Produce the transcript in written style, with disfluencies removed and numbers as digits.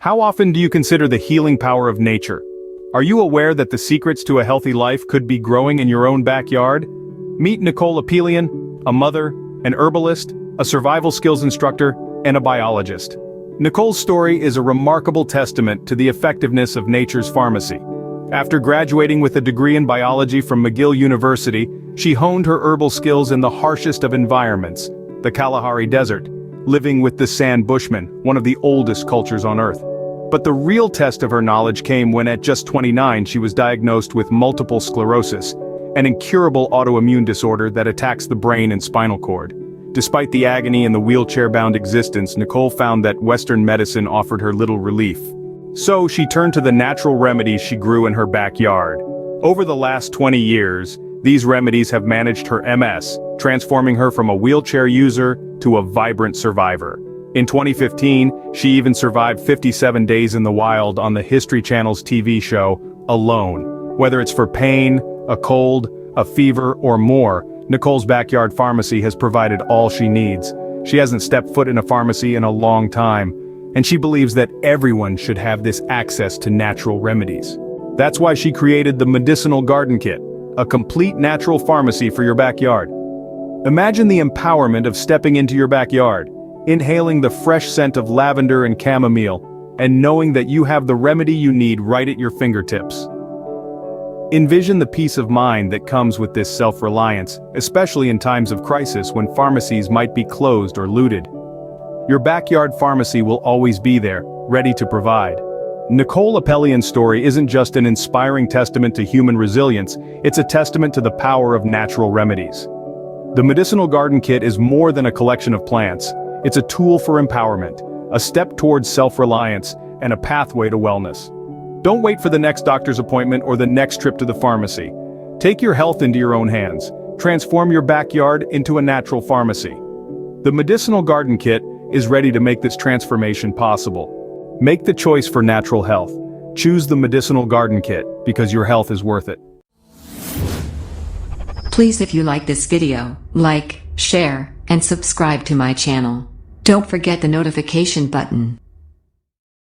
How often do you consider the healing power of nature? Are you aware that the secrets to a healthy life could be growing in your own backyard? Meet Nicole Apelian, a mother, an herbalist, a survival skills instructor, and a biologist. Nicole's story is a remarkable testament to the effectiveness of nature's pharmacy. After graduating with a degree in biology from McGill University, she honed her herbal skills in the harshest of environments, the Kalahari Desert, living with the San Bushmen, one of the oldest cultures on Earth. But the real test of her knowledge came when at just 29 she was diagnosed with multiple sclerosis, an incurable autoimmune disorder that attacks the brain and spinal cord. Despite the agony and the wheelchair-bound existence, Nicole found that Western medicine offered her little relief. So she turned to the natural remedies she grew in her backyard. Over the last 20 years, these remedies have managed her MS, transforming her from a wheelchair user to a vibrant survivor. In 2015, she even survived 57 days in the wild on the History Channel's TV show, Alone. Whether it's for pain, a cold, a fever, or more, Nicole's backyard pharmacy has provided all she needs. She hasn't stepped foot in a pharmacy in a long time, and she believes that everyone should have this access to natural remedies. That's why she created the Medicinal Garden Kit, a complete natural pharmacy for your backyard. Imagine the empowerment of stepping into your backyard, inhaling the fresh scent of lavender and chamomile, and knowing that you have the remedy you need right at your fingertips. Envision the peace of mind that comes with this self-reliance, especially in times of crisis when pharmacies might be closed or looted. Your backyard pharmacy will always be there, ready to provide. Nicole Apelian's story isn't just an inspiring testament to human resilience, it's a testament to the power of natural remedies. The Medicinal Garden Kit is more than a collection of plants. It's a tool for empowerment, a step towards self-reliance, and a pathway to wellness. Don't wait for the next doctor's appointment or the next trip to the pharmacy. Take your health into your own hands. Transform your backyard into a natural pharmacy. The Medicinal Garden Kit is ready to make this transformation possible. Make the choice for natural health. Choose the Medicinal Garden Kit because your health is worth it. Please, if you like this video, like, share, and subscribe to my channel. Don't forget the notification button.